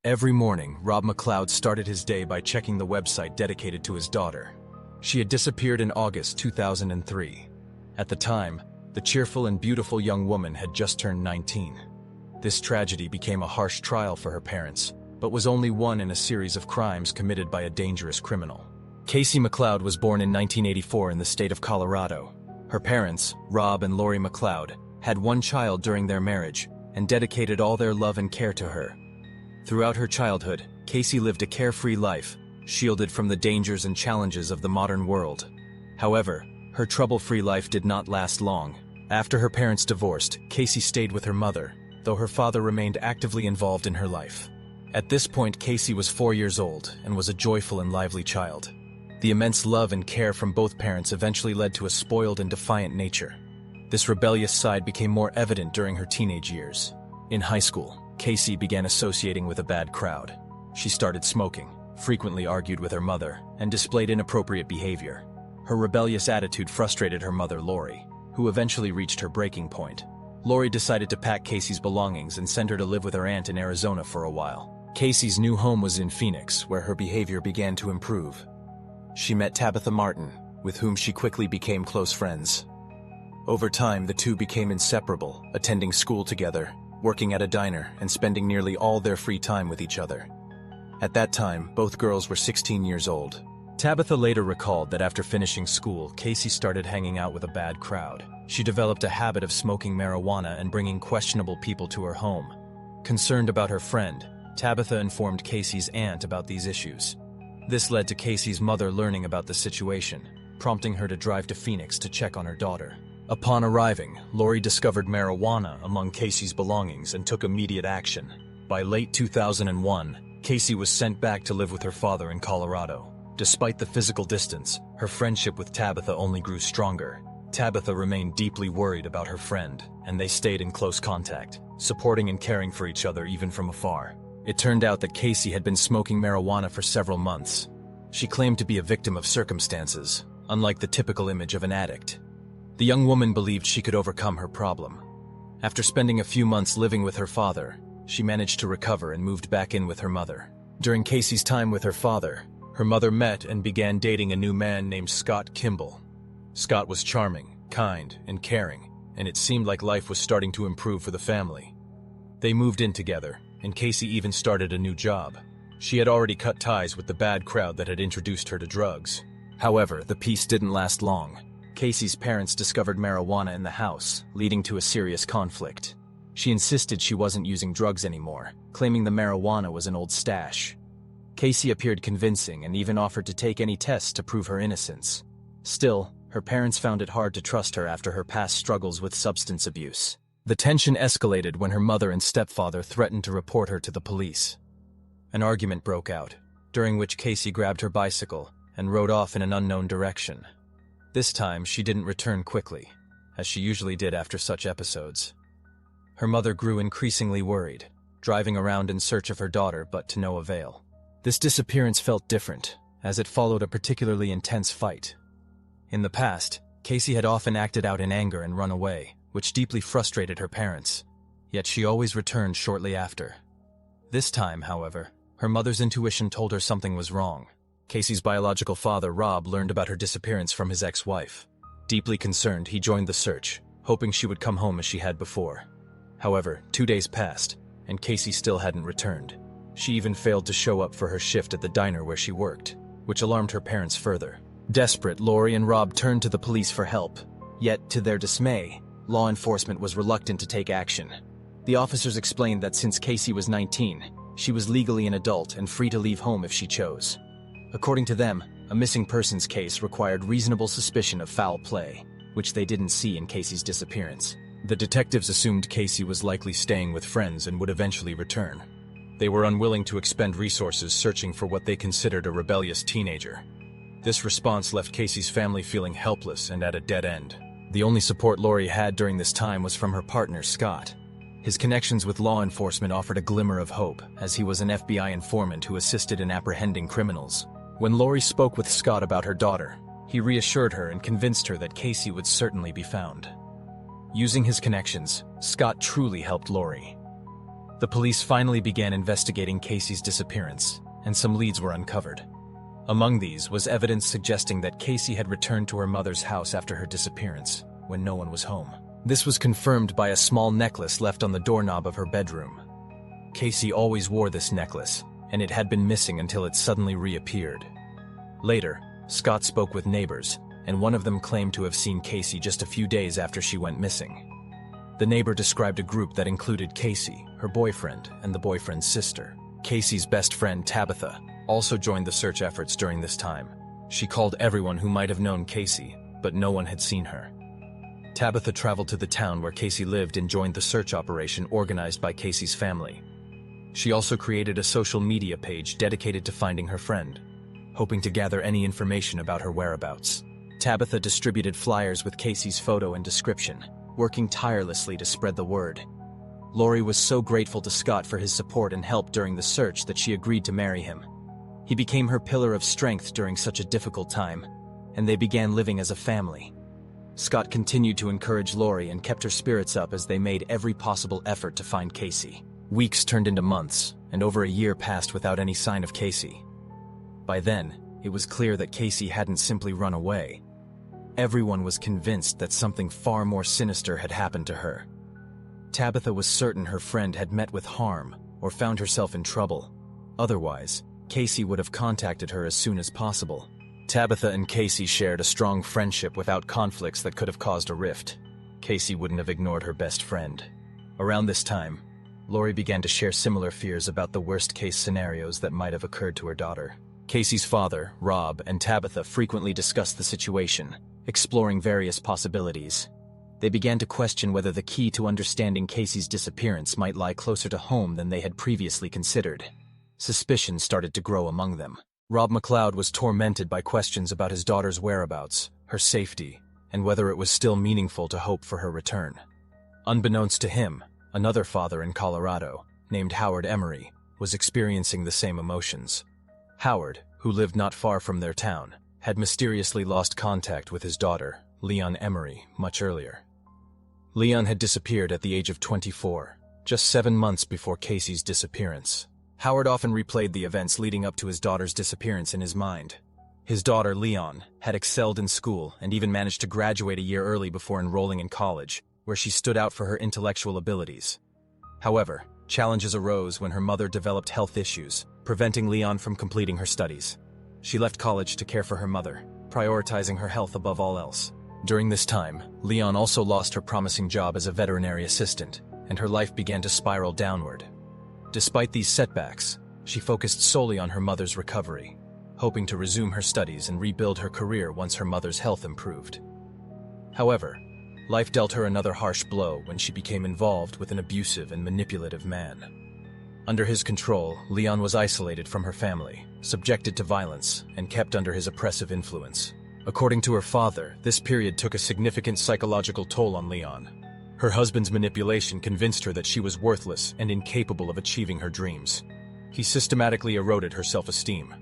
Every morning, Rob McLeod started his day by checking the website dedicated to his daughter. She had disappeared in August 2003. At the time, the cheerful and beautiful young woman had just turned 19. This tragedy became a harsh trial for her parents, but was only one in a series of crimes committed by a dangerous criminal. Casey MacLeod was born in 1984 in the state of Colorado. Her parents, Rob and Lori McLeod, had one child during their marriage and dedicated all their love and care to her. Throughout her childhood, Casey lived a carefree life, shielded from the dangers and challenges of the modern world. However, her trouble-free life did not last long. After her parents divorced, Casey stayed with her mother, though her father remained actively involved in her life. At this point, Casey was 4 years old and was a joyful and lively child. The immense love and care from both parents eventually led to a spoiled and defiant nature. This rebellious side became more evident during her teenage years. In high school, Casey began associating with a bad crowd. She started smoking, frequently argued with her mother, and displayed inappropriate behavior. Her rebellious attitude frustrated her mother, Lori, who eventually reached her breaking point. Lori decided to pack Casey's belongings and send her to live with her aunt in Arizona for a while. Casey's new home was in Phoenix, where her behavior began to improve. She met Tabitha Martin, with whom she quickly became close friends. Over time, the two became inseparable, attending school together, working at a diner, and spending nearly all their free time with each other. At that time, both girls were 16 years old. Tabitha later recalled that after finishing school, Casey started hanging out with a bad crowd. She developed a habit of smoking marijuana and bringing questionable people to her home. Concerned about her friend, Tabitha informed Casey's aunt about these issues. This led to Casey's mother learning about the situation, prompting her to drive to Phoenix to check on her daughter. Upon arriving, Lori discovered marijuana among Casey's belongings and took immediate action. By late 2001, Casey was sent back to live with her father in Colorado. Despite the physical distance, her friendship with Tabitha only grew stronger. Tabitha remained deeply worried about her friend, and they stayed in close contact, supporting and caring for each other even from afar. It turned out that Casey had been smoking marijuana for several months. She claimed to be a victim of circumstances, unlike the typical image of an addict. The young woman believed she could overcome her problem. After spending a few months living with her father, she managed to recover and moved back in with her mother. During Casey's time with her father, her mother met and began dating a new man named Scott Kimble. Scott was charming, kind, and caring, and it seemed like life was starting to improve for the family. They moved in together, and Casey even started a new job. She had already cut ties with the bad crowd that had introduced her to drugs. However, the peace didn't last long. Casey's parents discovered marijuana in the house, leading to a serious conflict. She insisted she wasn't using drugs anymore, claiming the marijuana was an old stash. Casey appeared convincing and even offered to take any tests to prove her innocence. Still, her parents found it hard to trust her after her past struggles with substance abuse. The tension escalated when her mother and stepfather threatened to report her to the police. An argument broke out, during which Casey grabbed her bicycle and rode off in an unknown direction. This time, she didn't return quickly, as she usually did after such episodes. Her mother grew increasingly worried, driving around in search of her daughter, but to no avail. This disappearance felt different, as it followed a particularly intense fight. In the past, Casey had often acted out in anger and run away, which deeply frustrated her parents, yet she always returned shortly after. This time, however, her mother's intuition told her something was wrong. Casey's biological father, Rob, learned about her disappearance from his ex-wife. Deeply concerned, he joined the search, hoping she would come home as she had before. However, 2 days passed, and Casey still hadn't returned. She even failed to show up for her shift at the diner where she worked, which alarmed her parents further. Desperate, Lori and Rob turned to the police for help. Yet, to their dismay, law enforcement was reluctant to take action. The officers explained that since Casey was 19, she was legally an adult and free to leave home if she chose. According to them, a missing persons case required reasonable suspicion of foul play, which they didn't see in Casey's disappearance. The detectives assumed Casey was likely staying with friends and would eventually return. They were unwilling to expend resources searching for what they considered a rebellious teenager. This response left Casey's family feeling helpless and at a dead end. The only support Lori had during this time was from her partner, Scott. His connections with law enforcement offered a glimmer of hope, as he was an FBI informant who assisted in apprehending criminals. When Lori spoke with Scott about her daughter, he reassured her and convinced her that Casey would certainly be found. Using his connections, Scott truly helped Lori. The police finally began investigating Casey's disappearance, and some leads were uncovered. Among these was evidence suggesting that Casey had returned to her mother's house after her disappearance, when no one was home. This was confirmed by a small necklace left on the doorknob of her bedroom. Casey always wore this necklace, and it had been missing until it suddenly reappeared. Later, Scott spoke with neighbors, and one of them claimed to have seen Casey just a few days after she went missing. The neighbor described a group that included Casey, her boyfriend, and the boyfriend's sister. Casey's best friend, Tabitha, also joined the search efforts during this time. She called everyone who might have known Casey, but no one had seen her. Tabitha traveled to the town where Casey lived and joined the search operation organized by Casey's family. She also created a social media page dedicated to finding her friend, hoping to gather any information about her whereabouts. Tabitha distributed flyers with Casey's photo and description, working tirelessly to spread the word. Lori was so grateful to Scott for his support and help during the search that she agreed to marry him. He became her pillar of strength during such a difficult time, and they began living as a family. Scott continued to encourage Lori and kept her spirits up as they made every possible effort to find Casey. Weeks turned into months, and over a year passed without any sign of Casey. By then, it was clear that Casey hadn't simply run away. Everyone was convinced that something far more sinister had happened to her. Tabitha was certain her friend had met with harm or found herself in trouble. Otherwise, Casey would have contacted her as soon as possible. Tabitha and Casey shared a strong friendship without conflicts that could have caused a rift. Casey wouldn't have ignored her best friend. Around this time, Lori began to share similar fears about the worst-case scenarios that might have occurred to her daughter. Casey's father, Rob, and Tabitha frequently discussed the situation, exploring various possibilities. They began to question whether the key to understanding Casey's disappearance might lie closer to home than they had previously considered. Suspicion started to grow among them. Rob MacLeod was tormented by questions about his daughter's whereabouts, her safety, and whether it was still meaningful to hope for her return. Unbeknownst to him, another father in Colorado, named Howard Emery, was experiencing the same emotions. Howard, who lived not far from their town, had mysteriously lost contact with his daughter, Leon Emery, much earlier. Leon had disappeared at the age of 24, just 7 months before Casey's disappearance. Howard often replayed the events leading up to his daughter's disappearance in his mind. His daughter, Leon, had excelled in school and even managed to graduate a year early before enrolling in college, where she stood out for her intellectual abilities. However, challenges arose when her mother developed health issues, preventing Leon from completing her studies. She left college to care for her mother, prioritizing her health above all else. During this time, Leon also lost her promising job as a veterinary assistant, and her life began to spiral downward. Despite these setbacks, she focused solely on her mother's recovery, hoping to resume her studies and rebuild her career once her mother's health improved. However, life dealt her another harsh blow when she became involved with an abusive and manipulative man. Under his control, Leon was isolated from her family, subjected to violence, and kept under his oppressive influence. According to her father, this period took a significant psychological toll on Leon. Her husband's manipulation convinced her that she was worthless and incapable of achieving her dreams. He systematically eroded her self-esteem.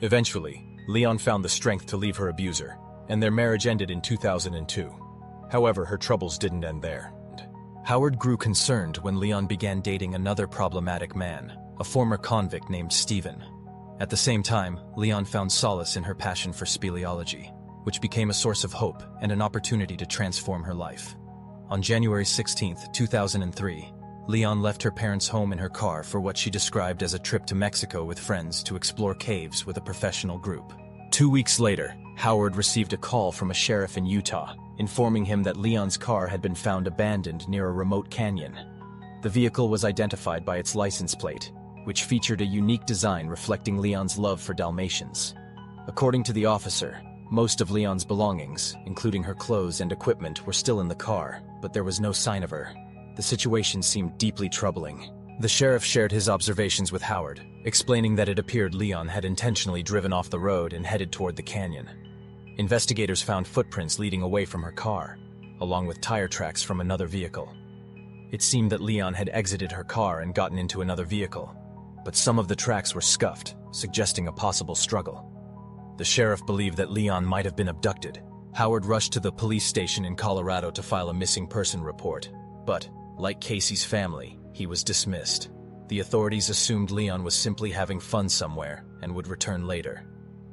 Eventually, Leon found the strength to leave her abuser, and their marriage ended in 2002. However, her troubles didn't end there. Howard grew concerned when Leon began dating another problematic man, a former convict named Stephen. At the same time, Leon found solace in her passion for speleology, which became a source of hope and an opportunity to transform her life. On January 16, 2003, Leon left her parents' home in her car for what she described as a trip to Mexico with friends to explore caves with a professional group. 2 weeks later, Howard received a call from a sheriff in Utah, informing him that Leon's car had been found abandoned near a remote canyon. The vehicle was identified by its license plate, which featured a unique design reflecting Leon's love for Dalmatians. According to the officer, most of Leon's belongings, including her clothes and equipment, were still in the car, but there was no sign of her. The situation seemed deeply troubling. The sheriff shared his observations with Howard, explaining that it appeared Leon had intentionally driven off the road and headed toward the canyon. Investigators found footprints leading away from her car, along with tire tracks from another vehicle. It seemed that Leon had exited her car and gotten into another vehicle, but some of the tracks were scuffed, suggesting a possible struggle. The sheriff believed that Leon might have been abducted. Howard rushed to the police station in Colorado to file a missing person report, but, like Casey's family, he was dismissed. The authorities assumed Leon was simply having fun somewhere and would return later.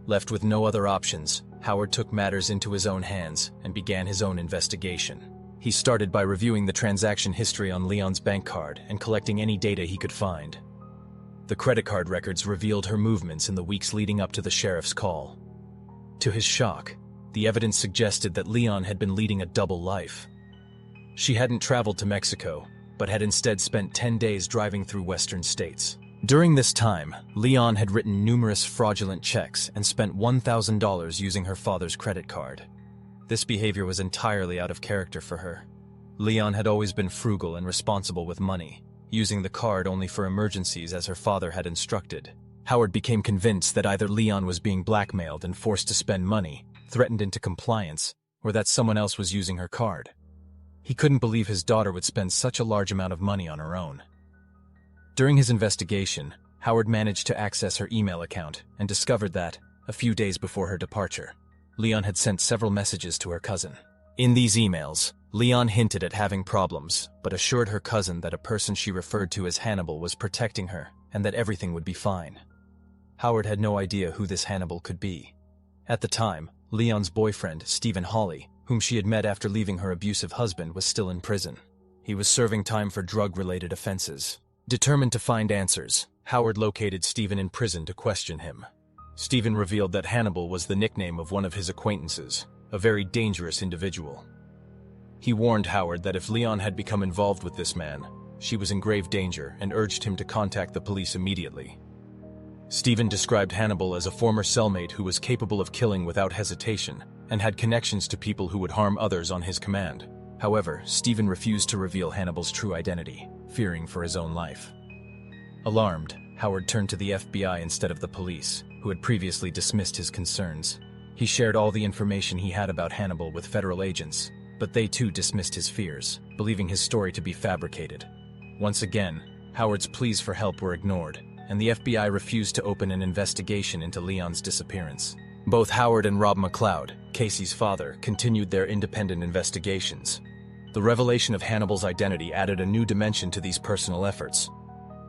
Left with no other options, Howard took matters into his own hands and began his own investigation. He started by reviewing the transaction history on Leon's bank card and collecting any data he could find. The credit card records revealed her movements in the weeks leading up to the sheriff's call. To his shock, the evidence suggested that Leon had been leading a double life. She hadn't traveled to Mexico, but had instead spent 10 days driving through western states. During this time, Leon had written numerous fraudulent checks and spent $1,000 using her father's credit card. This behavior was entirely out of character for her. Leon had always been frugal and responsible with money, using the card only for emergencies as her father had instructed. Howard became convinced that either Leon was being blackmailed and forced to spend money, threatened into compliance, or that someone else was using her card. He couldn't believe his daughter would spend such a large amount of money on her own. During his investigation, Howard managed to access her email account and discovered that, a few days before her departure, Leon had sent several messages to her cousin. In these emails, Leon hinted at having problems, but assured her cousin that a person she referred to as Hannibal was protecting her and that everything would be fine. Howard had no idea who this Hannibal could be. At the time, Leon's boyfriend, Stephen Hawley, whom she had met after leaving her abusive husband, was still in prison. He was serving time for drug-related offenses. Determined to find answers, Howard located Stephen in prison to question him. Stephen revealed that Hannibal was the nickname of one of his acquaintances, a very dangerous individual. He warned Howard that if Leon had become involved with this man, she was in grave danger and urged him to contact the police immediately. Stephen described Hannibal as a former cellmate who was capable of killing without hesitation and had connections to people who would harm others on his command. However, Stephen refused to reveal Hannibal's true identity, fearing for his own life. Alarmed, Howard turned to the FBI instead of the police, who had previously dismissed his concerns. He shared all the information he had about Hannibal with federal agents, but they too dismissed his fears, believing his story to be fabricated. Once again, Howard's pleas for help were ignored, and the FBI refused to open an investigation into Leon's disappearance. Both Howard and Rob MacLeod, Casey's father, continued their independent investigations. The revelation of Hannibal's identity added a new dimension to these personal efforts.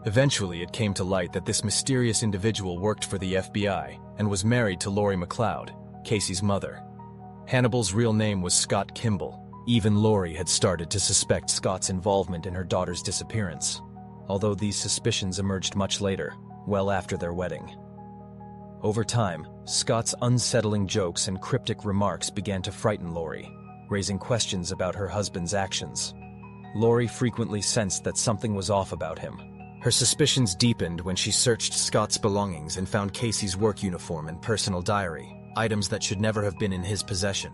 Eventually, it came to light that this mysterious individual worked for the FBI and was married to Lori MacLeod, Casey's mother. Hannibal's real name was Scott Kimble. Even Lori had started to suspect Scott's involvement in her daughter's disappearance, although these suspicions emerged much later, well after their wedding. Over time, Scott's unsettling jokes and cryptic remarks began to frighten Lori, raising questions about her husband's actions. Lori frequently sensed that something was off about him. Her suspicions deepened when she searched Scott's belongings and found Casey's work uniform and personal diary, items that should never have been in his possession.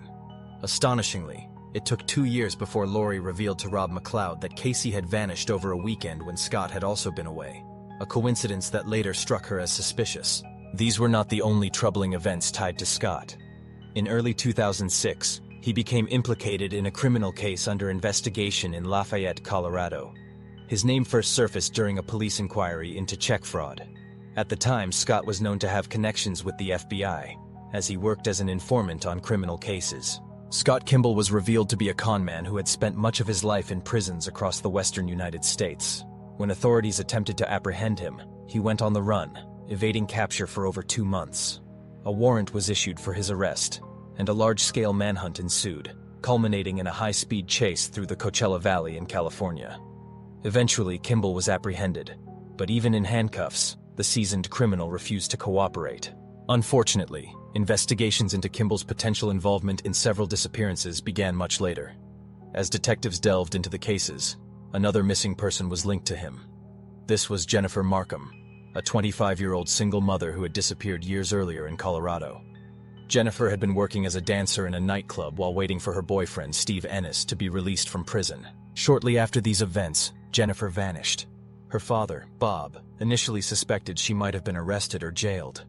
Astonishingly, it took 2 years before Lori revealed to Rob MacLeod that Casey had vanished over a weekend when Scott had also been away, a coincidence that later struck her as suspicious. These were not the only troubling events tied to Scott. In early 2006, he became implicated in a criminal case under investigation in Lafayette, Colorado. His name first surfaced during a police inquiry into check fraud. At the time, Scott was known to have connections with the FBI, as he worked as an informant on criminal cases. Scott Kimble was revealed to be a conman who had spent much of his life in prisons across the western United States. When authorities attempted to apprehend him, he went on the run, evading capture for over 2 months. A warrant was issued for his arrest, and a large-scale manhunt ensued, culminating in a high-speed chase through the Coachella Valley in California. Eventually, Kimble was apprehended, but even in handcuffs, the seasoned criminal refused to cooperate. Unfortunately, investigations into Kimble's potential involvement in several disappearances began much later. As detectives delved into the cases, another missing person was linked to him. This was Jennifer Markham, a 25-year-old single mother who had disappeared years earlier in Colorado. Jennifer had been working as a dancer in a nightclub while waiting for her boyfriend, Steve Ennis, to be released from prison. Shortly after these events, Jennifer vanished. Her father, Bob, initially suspected she might have been arrested or jailed,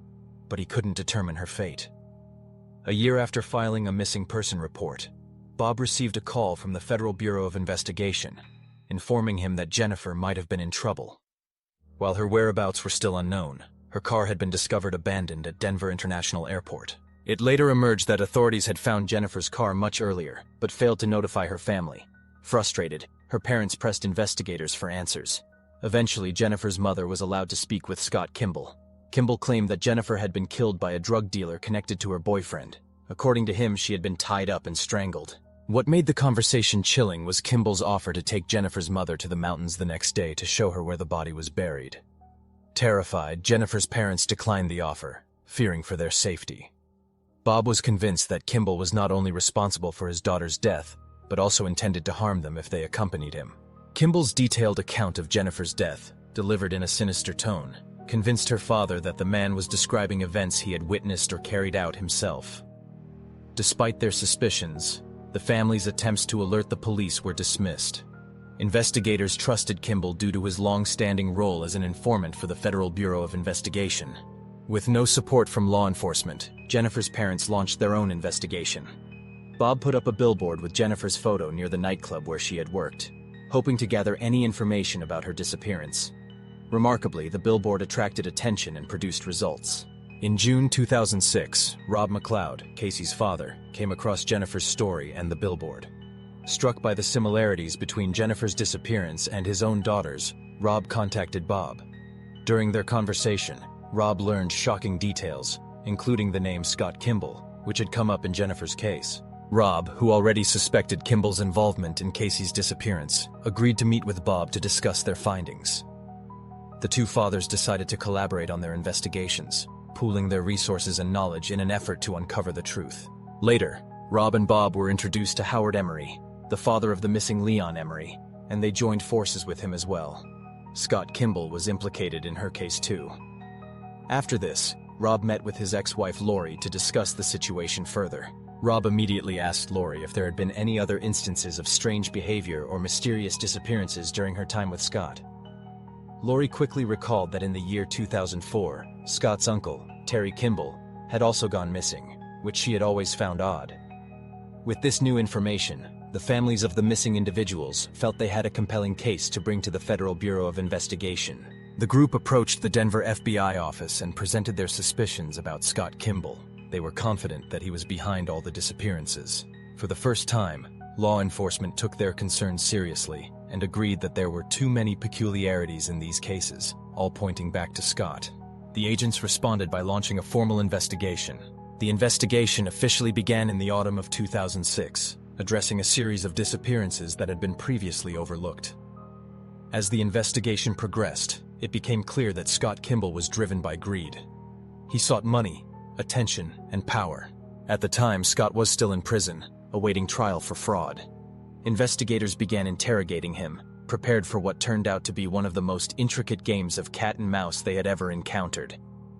but he couldn't determine her fate. A year after filing a missing person report, Bob received a call from the Federal Bureau of Investigation, informing him that Jennifer might have been in trouble. While her whereabouts were still unknown, her car had been discovered abandoned at Denver International Airport. It later emerged that authorities had found Jennifer's car much earlier, but failed to notify her family. Frustrated, her parents pressed investigators for answers. Eventually, Jennifer's mother was allowed to speak with Scott Kimble. Kimble claimed that Jennifer had been killed by a drug dealer connected to her boyfriend. According to him, she had been tied up and strangled. What made the conversation chilling was Kimble's offer to take Jennifer's mother to the mountains the next day to show her where the body was buried. Terrified, Jennifer's parents declined the offer, fearing for their safety. Bob was convinced that Kimble was not only responsible for his daughter's death, but also intended to harm them if they accompanied him. Kimble's detailed account of Jennifer's death, delivered in a sinister tone, convinced her father that the man was describing events he had witnessed or carried out himself. Despite their suspicions, the family's attempts to alert the police were dismissed. Investigators trusted Kimble due to his long-standing role as an informant for the Federal Bureau of Investigation. With no support from law enforcement, Jennifer's parents launched their own investigation. Bob put up a billboard with Jennifer's photo near the nightclub where she had worked, hoping to gather any information about her disappearance. Remarkably, the billboard attracted attention and produced results. In June 2006, Rob MacLeod, Casey's father, came across Jennifer's story and the billboard. Struck by the similarities between Jennifer's disappearance and his own daughter's, Rob contacted Bob. During their conversation, Rob learned shocking details, including the name Scott Kimble, which had come up in Jennifer's case. Rob, who already suspected Kimble's involvement in Casey's disappearance, agreed to meet with Bob to discuss their findings. The two fathers decided to collaborate on their investigations, pooling their resources and knowledge in an effort to uncover the truth. Later, Rob and Bob were introduced to Howard Emery, the father of the missing Leon Emery, and they joined forces with him as well. Scott Kimble was implicated in her case too. After this, Rob met with his ex-wife Lori to discuss the situation further. Rob immediately asked Lori if there had been any other instances of strange behavior or mysterious disappearances during her time with Scott. Lori quickly recalled that in the year 2004, Scott's uncle, Terry Kimble, had also gone missing, which she had always found odd. With this new information, the families of the missing individuals felt they had a compelling case to bring to the Federal Bureau of Investigation. The group approached the Denver FBI office and presented their suspicions about Scott Kimble. They were confident that he was behind all the disappearances. For the first time, law enforcement took their concerns seriously and agreed that there were too many peculiarities in these cases, all pointing back to Scott. The agents responded by launching a formal investigation. The investigation officially began in the autumn of 2006, addressing a series of disappearances that had been previously overlooked. As the investigation progressed, it became clear that Scott Kimble was driven by greed. He sought money, attention, and power. At the time, Scott was still in prison, awaiting trial for fraud. Investigators began interrogating him, prepared for what turned out to be one of the most intricate games of cat and mouse they had ever encountered.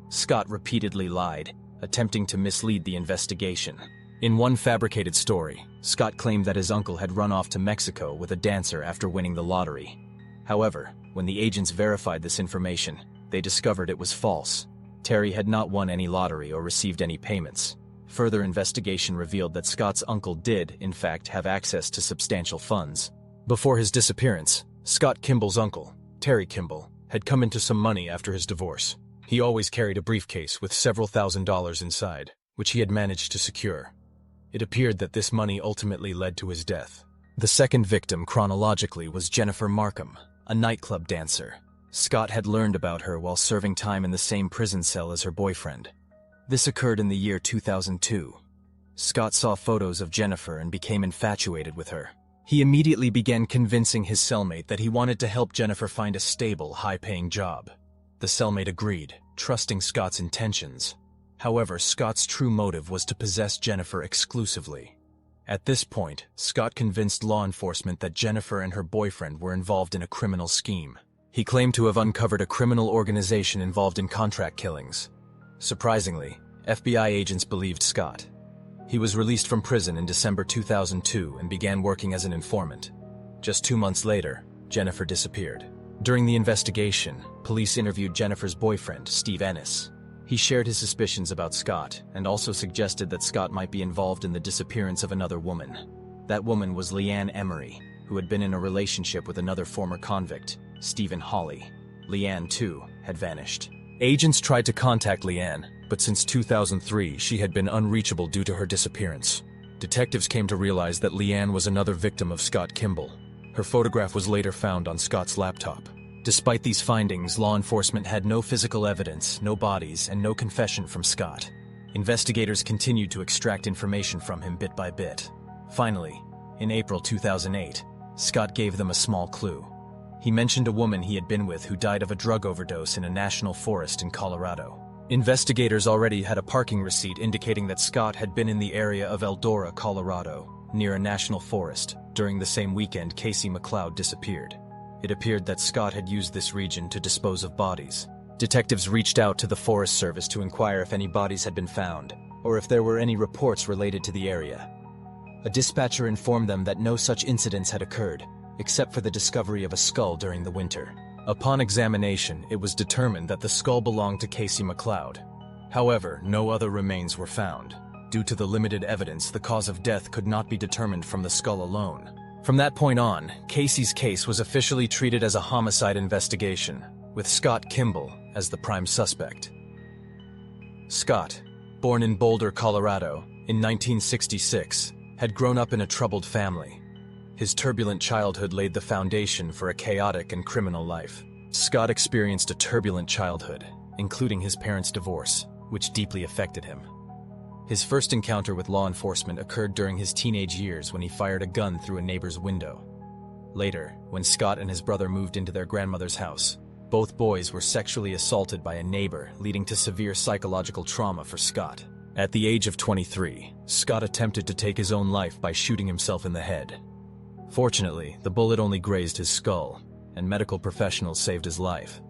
Scott repeatedly lied, attempting to mislead the investigation. In one fabricated story, Scott claimed that his uncle had run off to Mexico with a dancer after winning the lottery. However, when the agents verified this information, they discovered it was false. Terry had not won any lottery or received any payments. Further investigation revealed that Scott's uncle did, in fact, have access to substantial funds. Before his disappearance, Scott Kimble's uncle, Terry Kimble, had come into some money after his divorce. He always carried a briefcase with several $1,000s inside, which he had managed to secure. It appeared that this money ultimately led to his death. The second victim chronologically was Jennifer Markham, a nightclub dancer. Scott had learned about her while serving time in the same prison cell as her boyfriend. This occurred in the year 2002. Scott saw photos of Jennifer and became infatuated with her. He immediately began convincing his cellmate that he wanted to help Jennifer find a stable, high-paying job. The cellmate agreed, trusting Scott's intentions. However, Scott's true motive was to possess Jennifer exclusively. At this point, Scott convinced law enforcement that Jennifer and her boyfriend were involved in a criminal scheme. He claimed to have uncovered a criminal organization involved in contract killings. Surprisingly, FBI agents believed Scott. He was released from prison in December 2002 and began working as an informant. Just 2 months later, Jennifer disappeared. During the investigation, police interviewed Jennifer's boyfriend, Steve Ennis. He shared his suspicions about Scott and also suggested that Scott might be involved in the disappearance of another woman. That woman was Leanne Emery, who had been in a relationship with another former convict, Stephen Hawley. Leanne, too, had vanished. Agents tried to contact Leanne, but since 2003, she had been unreachable due to her disappearance. Detectives came to realize that Leanne was another victim of Scott Kimble. Her photograph was later found on Scott's laptop. Despite these findings, law enforcement had no physical evidence, no bodies, and no confession from Scott. Investigators continued to extract information from him bit by bit. Finally, in April 2008, Scott gave them a small clue. He mentioned a woman he had been with who died of a drug overdose in a national forest in Colorado. Investigators already had a parking receipt indicating that Scott had been in the area of Eldora, Colorado, near a national forest, during the same weekend Casey MacLeod disappeared. It appeared that Scott had used this region to dispose of bodies. Detectives reached out to the Forest Service to inquire if any bodies had been found, or if there were any reports related to the area. A dispatcher informed them that no such incidents had occurred, except for the discovery of a skull during the winter. Upon examination, it was determined that the skull belonged to Casey MacLeod. However, no other remains were found. Due to the limited evidence, the cause of death could not be determined from the skull alone. From that point on, Casey's case was officially treated as a homicide investigation, with Scott Kimble as the prime suspect. Scott, born in Boulder, Colorado, in 1966, had grown up in a troubled family. His turbulent childhood laid the foundation for a chaotic and criminal life. Scott experienced a turbulent childhood, including his parents' divorce, which deeply affected him. His first encounter with law enforcement occurred during his teenage years when he fired a gun through a neighbor's window. Later, when Scott and his brother moved into their grandmother's house, both boys were sexually assaulted by a neighbor, leading to severe psychological trauma for Scott. At the age of 23, Scott attempted to take his own life by shooting himself in the head. Fortunately, the bullet only grazed his skull, and medical professionals saved his life.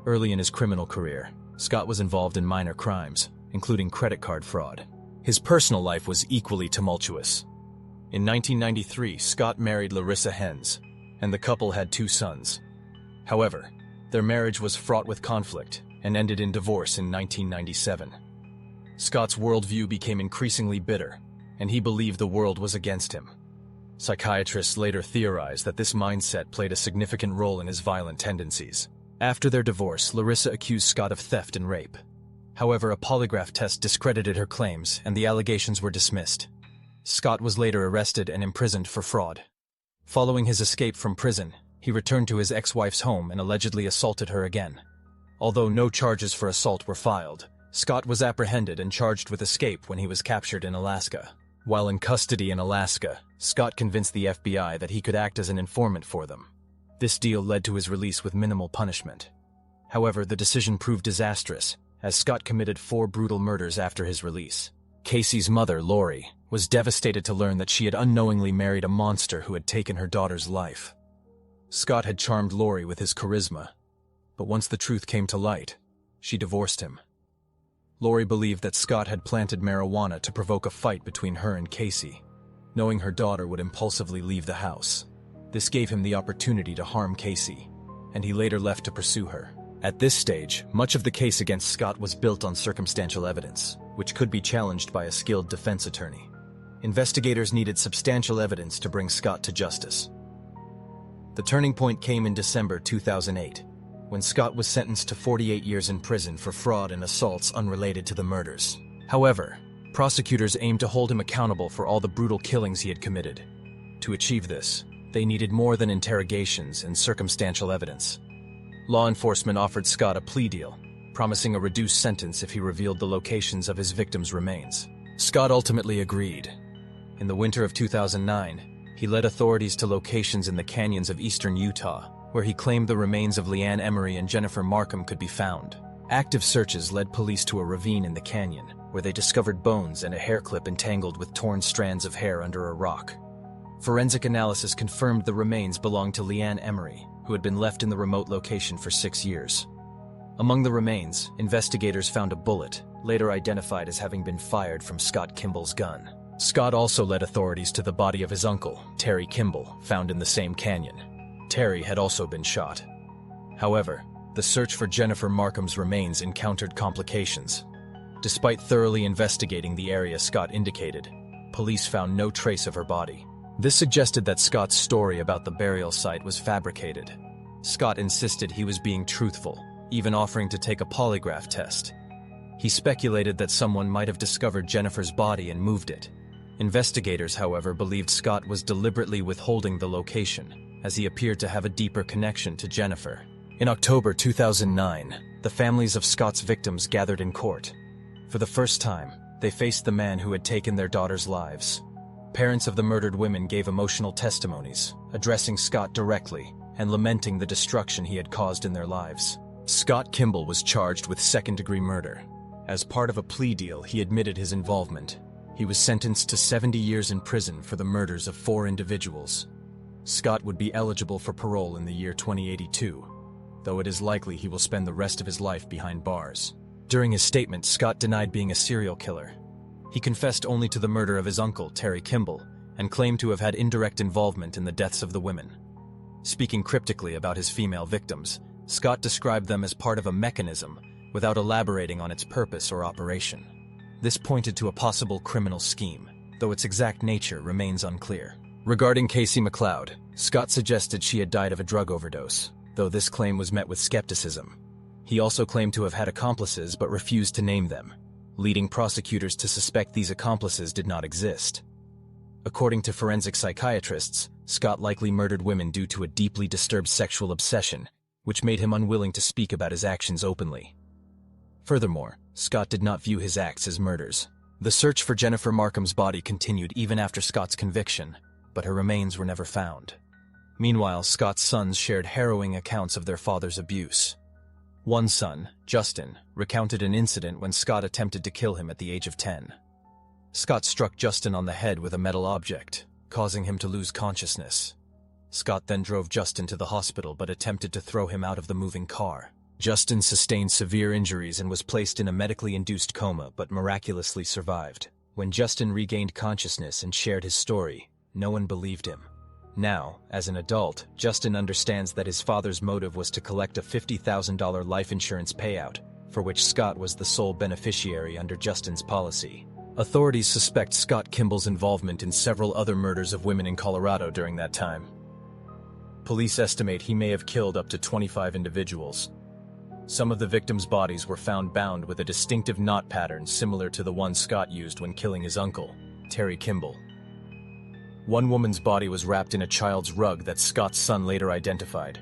Early in his criminal career, Scott was involved in minor crimes, including credit card fraud. His personal life was equally tumultuous. In 1993, Scott married Larissa Hens, and the couple had 2 sons. However, their marriage was fraught with conflict and ended in divorce in 1997. Scott's worldview became increasingly bitter, and he believed the world was against him. Psychiatrists later theorized that this mindset played a significant role in his violent tendencies. After their divorce, Larissa accused Scott of theft and rape. However, a polygraph test discredited her claims, and the allegations were dismissed. Scott was later arrested and imprisoned for fraud. Following his escape from prison, he returned to his ex-wife's home and allegedly assaulted her again. Although no charges for assault were filed, Scott was apprehended and charged with escape when he was captured in Alaska. While in custody in Alaska, Scott convinced the FBI that he could act as an informant for them. This deal led to his release with minimal punishment. However, the decision proved disastrous, as Scott committed 4 brutal murders after his release. Casey's mother, Lori, was devastated to learn that she had unknowingly married a monster who had taken her daughter's life. Scott had charmed Lori with his charisma, but once the truth came to light, she divorced him. Lori believed that Scott had planted marijuana to provoke a fight between her and Casey, knowing her daughter would impulsively leave the house. This gave him the opportunity to harm Casey, and he later left to pursue her. At this stage, much of the case against Scott was built on circumstantial evidence, which could be challenged by a skilled defense attorney. Investigators needed substantial evidence to bring Scott to justice. The turning point came in December 2008, when Scott was sentenced to 48 years in prison for fraud and assaults unrelated to the murders. However, prosecutors aimed to hold him accountable for all the brutal killings he had committed. To achieve this, they needed more than interrogations and circumstantial evidence. Law enforcement offered Scott a plea deal, promising a reduced sentence if he revealed the locations of his victims' remains. Scott ultimately agreed. In the winter of 2009, he led authorities to locations in the canyons of eastern Utah, where he claimed the remains of Leanne Emery and Jennifer Markham could be found. Active searches led police to a ravine in the canyon, where they discovered bones and a hair clip entangled with torn strands of hair under a rock. Forensic analysis confirmed the remains belonged to Leanne Emery, who had been left in the remote location for 6 years. Among the remains, investigators found a bullet, later identified as having been fired from Scott Kimble's gun. Scott also led authorities to the body of his uncle, Terry Kimble, found in the same canyon. Terry had also been shot. However, the search for Jennifer Markham's remains encountered complications. Despite thoroughly investigating the area Scott indicated, police found no trace of her body. This suggested that Scott's story about the burial site was fabricated. Scott insisted he was being truthful, even offering to take a polygraph test. He speculated that someone might have discovered Jennifer's body and moved it. Investigators, however, believed Scott was deliberately withholding the location, as he appeared to have a deeper connection to Jennifer. In October 2009, the families of Scott's victims gathered in court. For the first time, they faced the man who had taken their daughters' lives. Parents of the murdered women gave emotional testimonies, addressing Scott directly and lamenting the destruction he had caused in their lives. Scott Kimble was charged with second-degree murder. As part of a plea deal, he admitted his involvement. He was sentenced to 70 years in prison for the murders of 4 individuals. Scott would be eligible for parole in the year 2082, though it is likely he will spend the rest of his life behind bars. During his statement, Scott denied being a serial killer. He confessed only to the murder of his uncle, Terry Kimble, and claimed to have had indirect involvement in the deaths of the women. Speaking cryptically about his female victims, Scott described them as part of a mechanism without elaborating on its purpose or operation. This pointed to a possible criminal scheme, though its exact nature remains unclear. Regarding Casey MacLeod, Scott suggested she had died of a drug overdose, though this claim was met with skepticism. He also claimed to have had accomplices but refused to name them, leading prosecutors to suspect these accomplices did not exist. According to forensic psychiatrists, Scott likely murdered women due to a deeply disturbed sexual obsession, which made him unwilling to speak about his actions openly. Furthermore, Scott did not view his acts as murders. The search for Jennifer Markham's body continued even after Scott's conviction, but her remains were never found. Meanwhile, Scott's sons shared harrowing accounts of their father's abuse. One son, Justin, recounted an incident when Scott attempted to kill him at the age of 10. Scott struck Justin on the head with a metal object, causing him to lose consciousness. Scott then drove Justin to the hospital but attempted to throw him out of the moving car. Justin sustained severe injuries and was placed in a medically induced coma but miraculously survived. When Justin regained consciousness and shared his story, no one believed him. Now, as an adult, Justin understands that his father's motive was to collect a $50,000 life insurance payout, for which Scott was the sole beneficiary under Justin's policy. Authorities suspect Scott Kimble's involvement in several other murders of women in Colorado during that time. Police estimate he may have killed up to 25 individuals. Some of the victims' bodies were found bound with a distinctive knot pattern similar to the one Scott used when killing his uncle, Terry Kimble. One woman's body was wrapped in a child's rug that Scott's son later identified.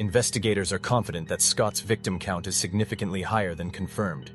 Investigators are confident that Scott's victim count is significantly higher than confirmed.